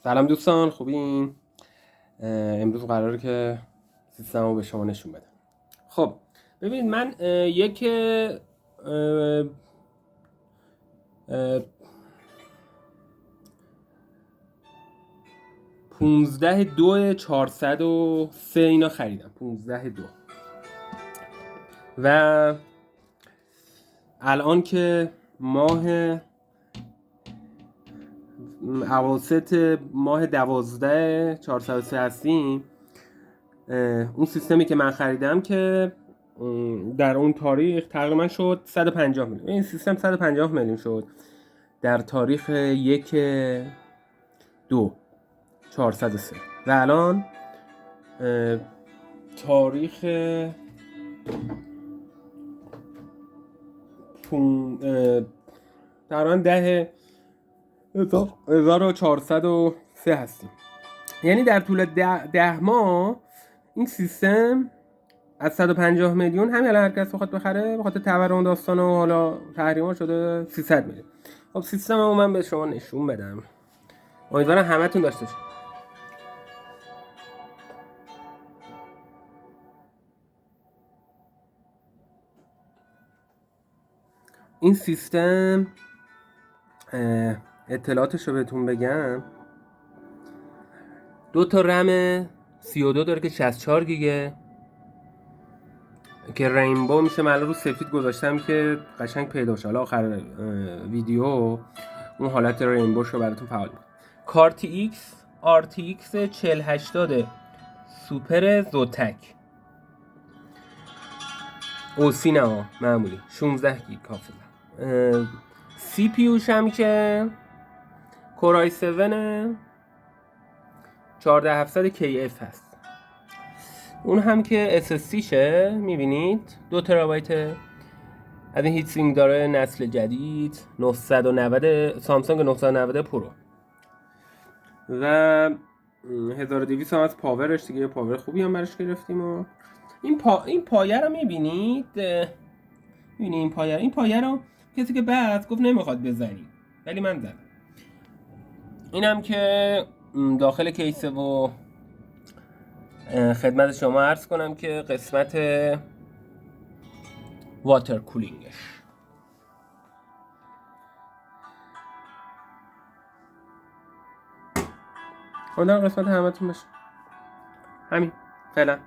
سلام دوستان، خوبین؟ امروز قراره که سیستم رو به شما نشون بدم. خب ببینید، من یک 15/2/403 اینا خریدم. 15/2 و الان که اواسط ماه 12/403 هستیم. اون سیستمی که من خریدم که در اون تاریخ تقریبا شد 150 میلیون. این سیستم 150 میلیون شد در تاریخ 1/2/403 و الان تاریخ تقریبا 10/1403 هستیم. یعنی در طول 10 ماه این سیستم از 150 میلیون همین الان هر کس بخواد بخره به خاطر تورم داستان و حالا تحریما شده 300 میلیون. خب سیستم رو من به شما نشون بدم، امیدوارم همتون داشته باشید. این سیستم اطلاعاتش رو بهتون بگم. 2 تا رم 32 داره که 64 گیگه که رینبو میشه. من رو سفید گذاشتم که قشنگ پیدا شه. حالا آخر ویدیو اون حالت رینبوش رو براتون فعال می‌کنم. کارت ایکس RTX 4080 سوپر زوتک اوسی نه معمولی 16 گیگ کافیه. سی پی یوش هم که کورای 7 14700 KF هست. اون هم که SSD شه میبینید 2 ترابایت از این هیت سینک داره، نسل جدید 990 سامسونگ 990 پرو و 1200 هم از پاورش دیگه. پاور خوبی هم براش گرفتیم و این پایه رو میبینید. این پایه رو کسی که بعد گفت نمیخواد بزنی ولی من زدم. اینم که داخل کیسه و خدمت شما عرض کنم که قسمت واتر کولینگش. اون قسمت همتون بشه همین. فعلا